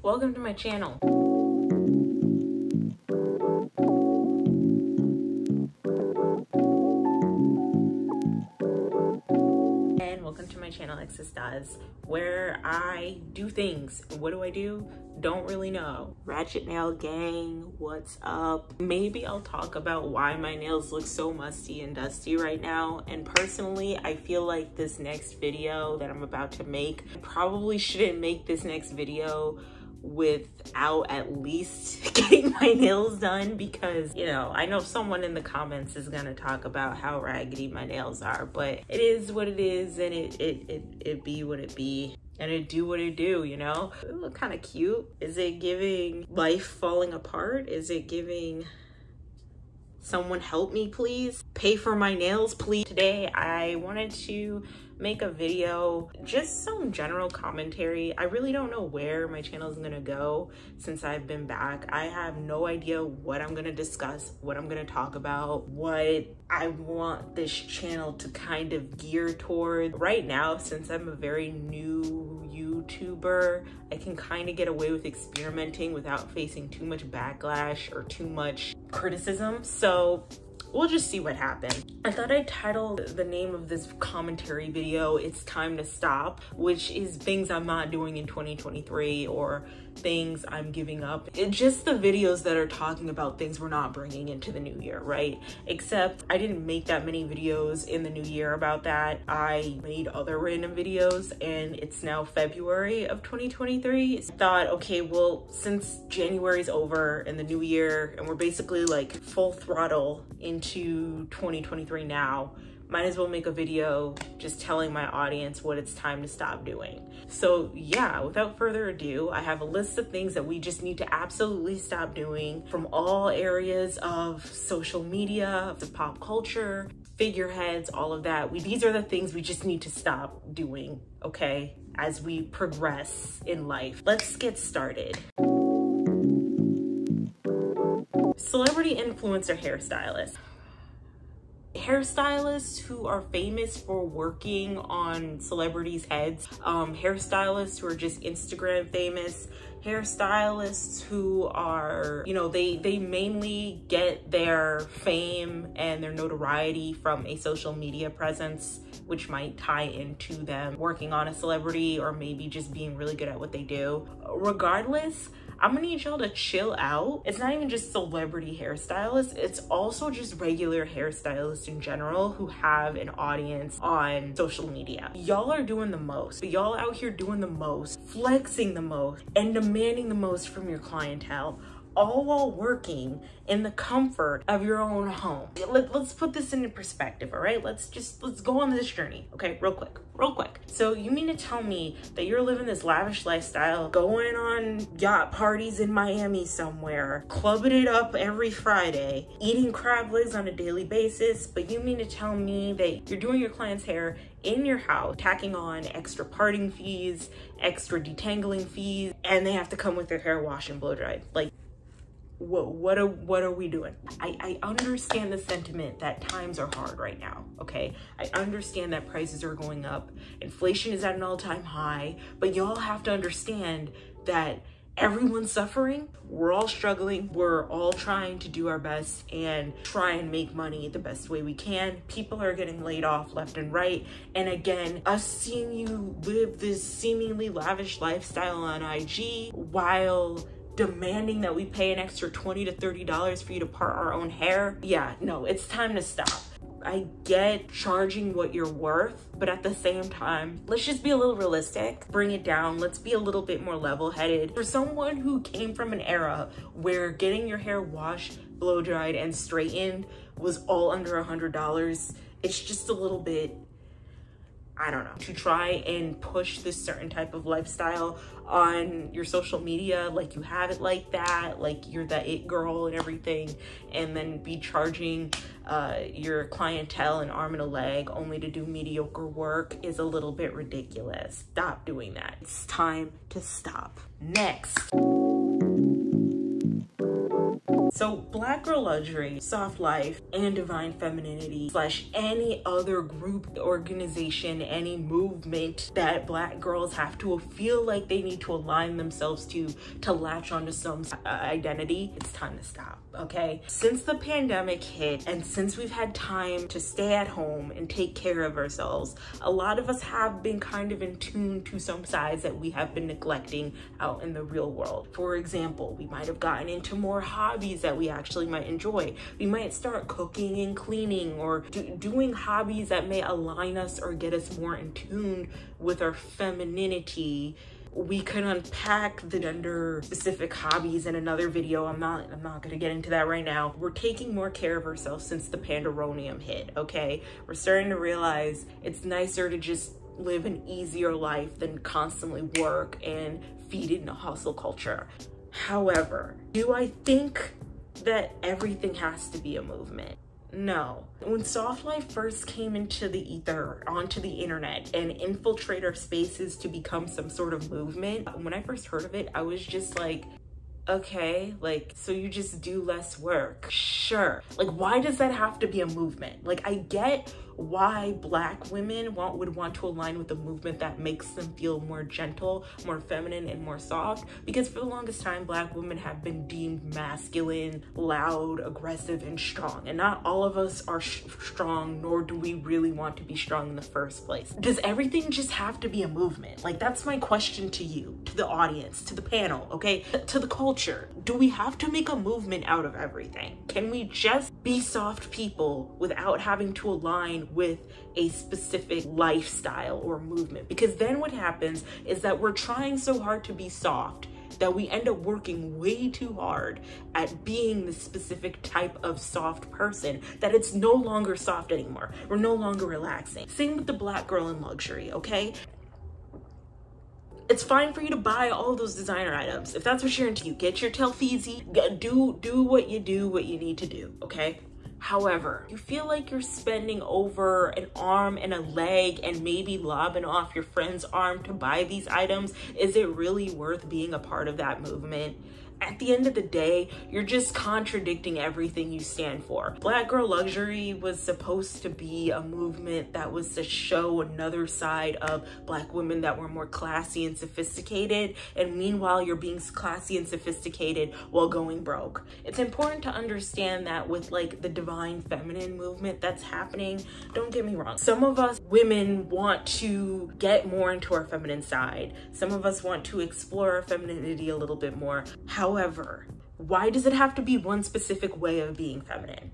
Welcome to my channel. And welcome to my channel, Exis Does, where I do things. What do? Don't really know. Ratchet Nail Gang, what's up? Maybe I'll talk about why my nails look so musty and dusty right now. And personally, I feel like this next video that I'm about to make, I probably shouldn't make this next video without at least getting my nails done, because, you know, I know someone in the comments is gonna talk about how raggedy my nails are, but it is what it is, and it be what it be, and it do what it do, you know? It look kind of cute. Is it giving life falling apart? Is it giving someone help me please? Pay for my nails please? Today I wanted to make a video, just some general commentary. I really don't know where my channel is gonna go since I've been back. I have no idea what I'm gonna discuss, what I'm gonna talk about, what I want this channel to kind of gear toward. Right now, since I'm a very new YouTuber, I can kind of get away with experimenting without facing too much backlash or too much criticism. So we'll just see what happens. I thought I'd title the name of this commentary video, "It's Time to Stop," which is things I'm not doing in 2023 or things I'm giving up. It's just the videos that are talking about things we're not bringing into the new year, right? Except I didn't make that many videos in the new year about that. I made other random videos, and it's now February of 2023. So I thought, okay, well, since January's over and the new year, and we're basically like full throttle into 2023 now, might as well make a video just telling my audience what it's time to stop doing. So yeah, without further ado, I have a list of things that we just need to absolutely stop doing from all areas of social media, the pop culture, figureheads, all of that. These are the things we just need to stop doing, okay, as we progress in life. Let's get started. Celebrity influencer hairstylists. Hairstylists who are famous for working on celebrities' heads, hairstylists who are just Instagram famous, hairstylists who are, you know, they mainly get their fame and their notoriety from a social media presence, which might tie into them working on a celebrity or maybe just being really good at what they do. Regardless, I'm gonna need y'all to chill out. It's not even just celebrity hairstylists, it's also just regular hairstylists in general who have an audience on social media. Y'all are doing the most. Y'all out here doing the most, flexing the most, and demanding the most from your clientele, all while working in the comfort of your own home. Let's put this into perspective, all right? Let's go on this journey, okay? Real quick. So you mean to tell me that you're living this lavish lifestyle, going on yacht parties in Miami somewhere, clubbing it up every Friday, eating crab legs on a daily basis, but you mean to tell me that you're doing your client's hair in your house, tacking on extra parting fees, extra detangling fees, and they have to come with their hair washed and blow dried? Like, what are we doing? I understand the sentiment that times are hard right now, okay? I understand that prices are going up, inflation is at an all-time high, but y'all have to understand that everyone's suffering, we're all struggling, we're all trying to do our best and try and make money the best way we can. People are getting laid off left and right, and again, us seeing you live this seemingly lavish lifestyle on IG while demanding that we pay an extra $20 to $30 for you to part our own hair. Yeah, no, it's time to stop. I get charging what you're worth, but at the same time, let's just be a little realistic, bring it down. Let's be a little bit more level-headed. For someone who came from an era where getting your hair washed, blow dried, and straightened was all under $100, it's just a little bit, I don't know, to try and push this certain type of lifestyle on your social media, like you have it like that, like you're the it girl and everything, and then be charging your clientele an arm and a leg only to do mediocre work is a little bit ridiculous. Stop doing that. It's time to stop. Next. So Black Girl Luxury, Soft Life, and Divine Femininity / any other group, organization, any movement that Black girls have to feel like they need to align themselves to latch onto some identity, it's time to stop, okay? Since the pandemic hit and since we've had time to stay at home and take care of ourselves, a lot of us have been kind of in tune to some sides that we have been neglecting out in the real world. For example, we might have gotten into more hobbies that we actually might enjoy. We might start cooking and cleaning, or doing hobbies that may align us or get us more in tune with our femininity. We can unpack the gender specific hobbies in another video. I'm not gonna get into that right now. We're taking more care of ourselves since the pandemonium hit, okay? We're starting to realize it's nicer to just live an easier life than constantly work and feed into hustle culture. However, do I think that everything has to be a movement? No. When Soft Life first came into the ether, onto the internet, and infiltrate our spaces to become some sort of movement, when I first heard of it, I was just like, okay, like, so you just do less work? Sure. Like, why does that have to be a movement? Like, I get why Black women would want to align with a movement that makes them feel more gentle, more feminine, and more soft, because for the longest time, Black women have been deemed masculine, loud, aggressive, and strong. And not all of us are strong, nor do we really want to be strong in the first place. Does everything just have to be a movement? Like, that's my question to you, to the audience, to the panel, okay? To the culture. Do we have to make a movement out of everything? Can we just be soft people without having to align with a specific lifestyle or movement? Because then what happens is that we're trying so hard to be soft that we end up working way too hard at being the specific type of soft person that it's no longer soft anymore. We're no longer relaxing. Same with the Black girl in luxury, okay? It's fine for you to buy all those designer items. If that's what you're into, get your Telfeezy, do what you need to do, okay? However, you feel like you're spending over an arm and a leg and maybe lobbing off your friend's arm to buy these items. Is it really worth being a part of that movement? At the end of the day, you're just contradicting everything you stand for. Black Girl Luxury was supposed to be a movement that was to show another side of Black women that were more classy and sophisticated, and meanwhile you're being classy and sophisticated while going broke. It's important to understand that with like the divine feminine movement that's happening. Don't get me wrong, some of us women want to get more into our feminine side. Some of us want to explore our femininity a little bit more. However, why does it have to be one specific way of being feminine?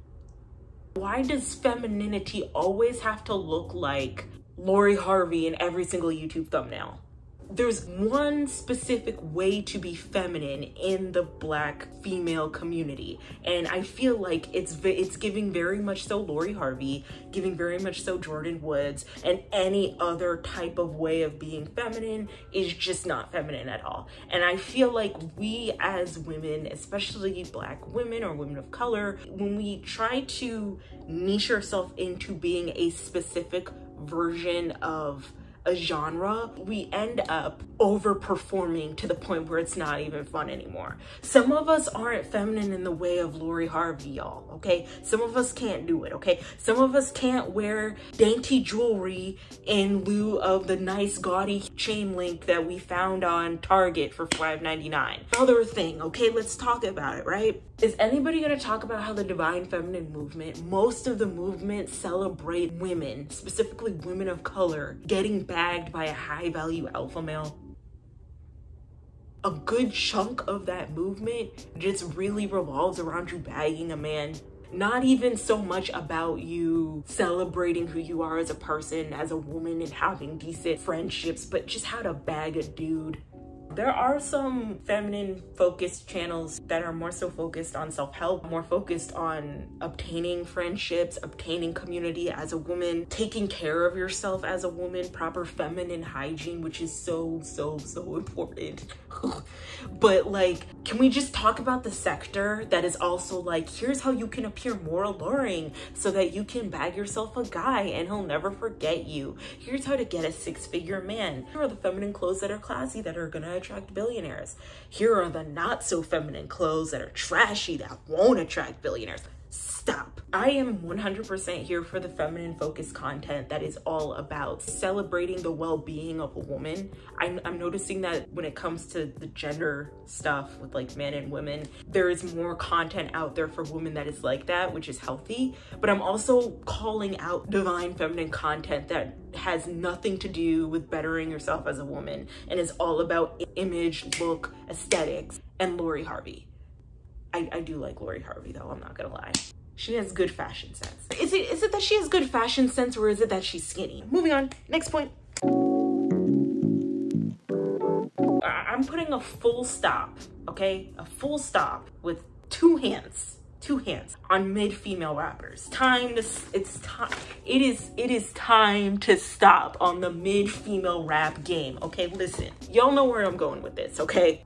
Why does femininity always have to look like Lori Harvey in every single YouTube thumbnail? There's one specific way to be feminine in the Black female community, and I feel like it's giving very much so Lori Harvey, giving very much so Jordan Woods, and any other type of way of being feminine is just not feminine at all. And I feel like we as women, especially Black women or women of color, when we try to niche ourselves into being a specific version of a genre, we end up overperforming to the point where it's not even fun anymore. Some of us aren't feminine in the way of Lori Harvey, y'all, okay? Some of us can't do it, okay? Some of us can't wear dainty jewelry in lieu of the nice gaudy chain link that we found on Target for $5.99. Another thing, okay, let's talk about it, right? Is anybody gonna talk about how the divine feminine movement, most of the movement celebrate women, specifically women of color, getting bagged by a high value alpha male? A good chunk of that movement just really revolves around you bagging a man. Not even so much about you celebrating who you are as a person, as a woman, and having decent friendships, but just how to bag a dude. There are some feminine focused channels that are more so focused on self-help, more focused on obtaining friendships, obtaining community as a woman, taking care of yourself as a woman, proper feminine hygiene, which is so important. But like, can we just talk about the sector that is also like, here's how you can appear more alluring so that you can bag yourself a guy and he'll never forget you. Here's how to get a 6-figure man. Here are the feminine clothes that are classy, that are gonna attract billionaires. Here are the not so feminine clothes that are trashy that won't attract billionaires. Stop. I am 100% here for the feminine focused content that is all about celebrating the well-being of a woman. I'm noticing that when it comes to the gender stuff with like men and women, there is more content out there for women that is like that, which is healthy. But I'm also calling out divine feminine content that has nothing to do with bettering yourself as a woman and is all about image, look, aesthetics, and Lori Harvey. I do like Lori Harvey though, I'm not gonna lie. She has good fashion sense. Is it that she has good fashion sense, or is it that she's skinny? Moving on, next point. I'm putting a full stop, okay? A full stop with two hands on mid-female rappers. It is time to stop on the mid-female rap game, okay? Listen, y'all know where I'm going with this, okay?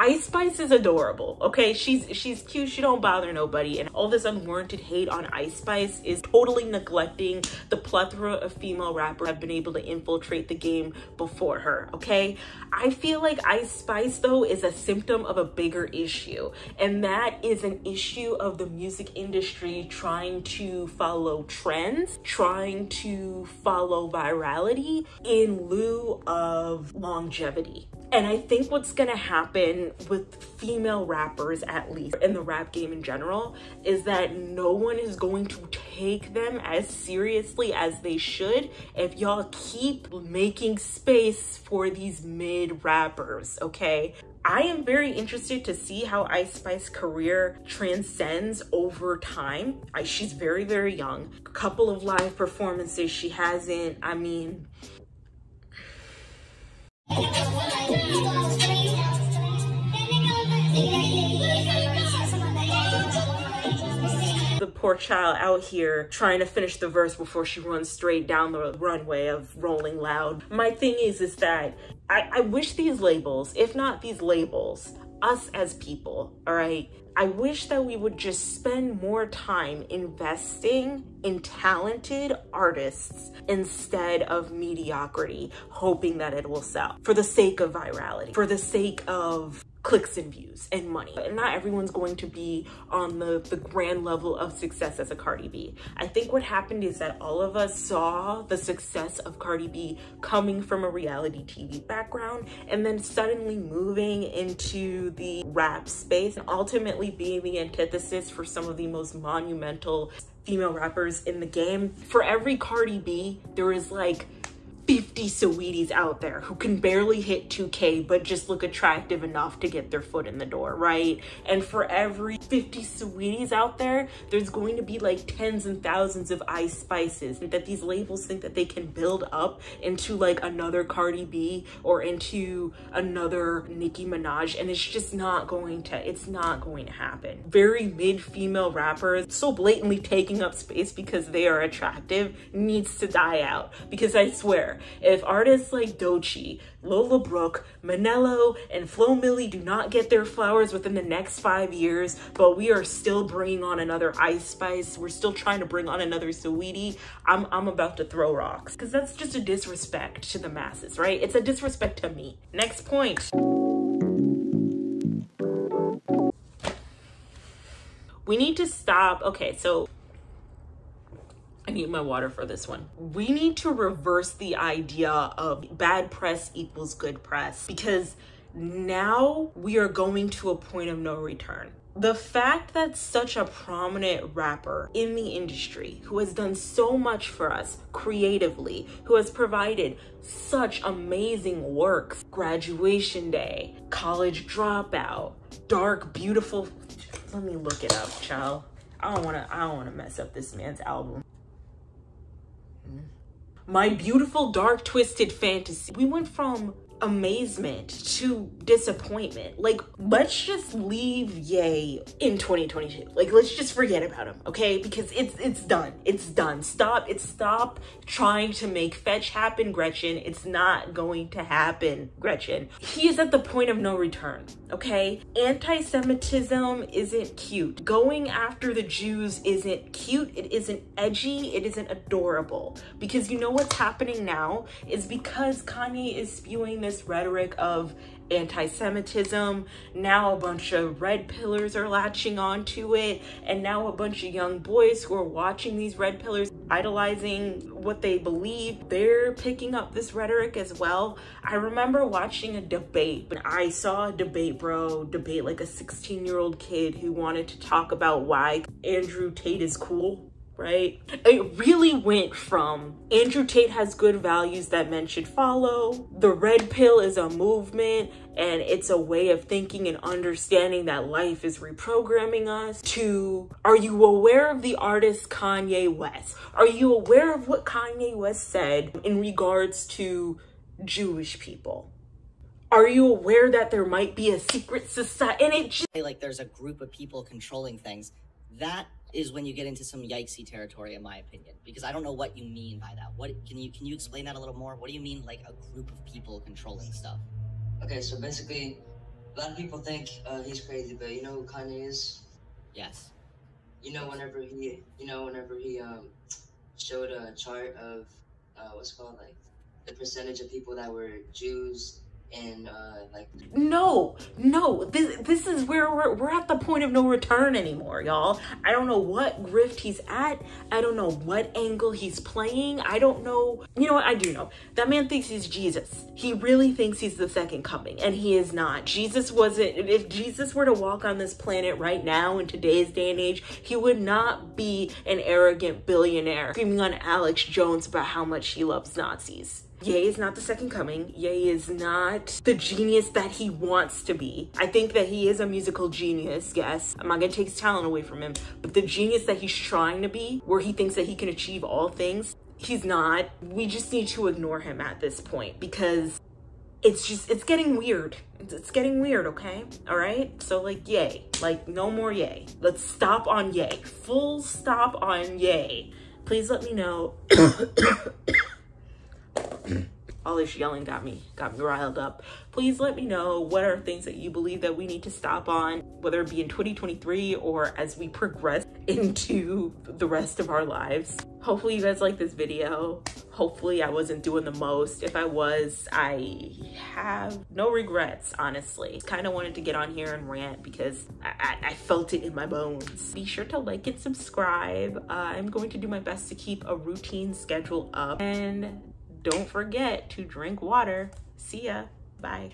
Ice Spice is adorable, okay? She's cute, she don't bother nobody, and all this unwarranted hate on Ice Spice is totally neglecting the plethora of female rappers that have been able to infiltrate the game before her, okay? I feel like Ice Spice, though, is a symptom of a bigger issue, and that is an issue of the music industry trying to follow trends, trying to follow virality in lieu of longevity. And I think what's gonna happen with female rappers, at least in the rap game in general, is that no one is going to take them as seriously as they should if y'all keep making space for these mid rappers, okay? I am very interested to see how Ice Spice's career transcends over time. She's very, very young. A couple of live performances she hasn't, I mean, the poor child out here trying to finish the verse before she runs straight down the runway of Rolling Loud. My thing is that I wish these labels, if not these labels, us as people, all right? I wish that we would just spend more time investing in talented artists instead of mediocrity, hoping that it will sell for the sake of virality, for the sake of clicks and views and money. And not everyone's going to be on the grand level of success as a Cardi B. I think what happened is that all of us saw the success of Cardi B coming from a reality TV background and then suddenly moving into the rap space and ultimately being the antithesis for some of the most monumental female rappers in the game. For every Cardi B, there is like 50 Saweeties out there who can barely hit 2K but just look attractive enough to get their foot in the door, right? And for every 50 Saweeties out there, there's going to be like tens and thousands of Ice Spices that these labels think that they can build up into like another Cardi B or into another Nicki Minaj, and it's just not going to, it's not going to happen. Very mid-female rappers so blatantly taking up space because they are attractive needs to die out, because I swear, if artists like Doechii, Lola Brooke, Manello, and Flo Milli do not get their flowers within the next 5 years, but we are still bringing on another Ice Spice, we're still trying to bring on another Saweetie, I'm about to throw rocks. Because that's just a disrespect to the masses, right? It's a disrespect to me. Next point. We need to stop. Okay, so I need my water for this one. We need to reverse the idea of bad press equals good press, because now we are going to a point of no return. The fact that such a prominent rapper in the industry who has done so much for us creatively, who has provided such amazing works, Graduation Day, College Dropout, Dark Beautiful, let me look it up, child. I don't wanna mess up this man's album. My Beautiful Dark Twisted Fantasy. We went from amazement to disappointment. Like, let's just leave Ye in 2022. Like, let's just forget about him, okay? Because it's done. It's done. Stop trying to make fetch happen, Gretchen. It's not going to happen, Gretchen. He is at the point of no return, okay? Anti-Semitism isn't cute. Going after the Jews isn't cute. It isn't edgy. It isn't adorable. Because you know what's happening now is because Kanye is spewing this famous rhetoric of anti-Semitism. Now a bunch of red pillars are latching onto it, and now a bunch of young boys who are watching these red pillars, idolizing what they believe, they're picking up this rhetoric as well. I remember watching a debate, but I saw a debate like a 16-year-old kid who wanted to talk about why Andrew Tate is cool. Right? It really went from Andrew Tate has good values that men should follow, the red pill is a movement and it's a way of thinking and understanding that life is reprogramming us, to are you aware of the artist Kanye West? Are you aware of what Kanye West said in regards to Jewish people? Are you aware that there might be a secret society? And it just like there's a group of people controlling things. That is when you get into some yikesy territory, in my opinion, because I don't know what you mean by that. What can you explain that a little more? What do you mean, like a group of people controlling stuff? Okay, so basically, a lot of people think he's crazy, but you know who Kanye is? Yes. Whenever he showed a chart of what's it called, like the percentage of people that were Jews. And no, this is where we're at the point of no return anymore, y'all. I don't know what grift he's at. I don't know what angle he's playing. I don't know. You know what? I do know. That man thinks he's Jesus. He really thinks he's the second coming, and he is not. Jesus wasn't. If Jesus were to walk on this planet right now in today's day and age, he would not be an arrogant billionaire screaming on Alex Jones about how much he loves Nazis. Ye is not the second coming. Ye is not the genius that he wants to be. I think that he is a musical genius, yes. I'm not gonna take his talent away from him, but the genius that he's trying to be, where he thinks that he can achieve all things, he's not. We just need to ignore him at this point because it's getting weird. It's getting weird, okay? All right? So like, yay. Like, no more yay. Let's stop on yay. Full stop on yay. Please let me know. All this yelling got me riled up. Please let me know what are things that you believe that we need to stop on, whether it be in 2023 or as we progress into the rest of our lives. Hopefully you guys like this video. Hopefully I wasn't doing the most. If I was, I have no regrets, honestly. Kind of wanted to get on here and rant because I felt it in my bones. Be sure to like and subscribe. I'm going to do my best to keep a routine schedule up, and don't forget to drink water. See ya. Bye.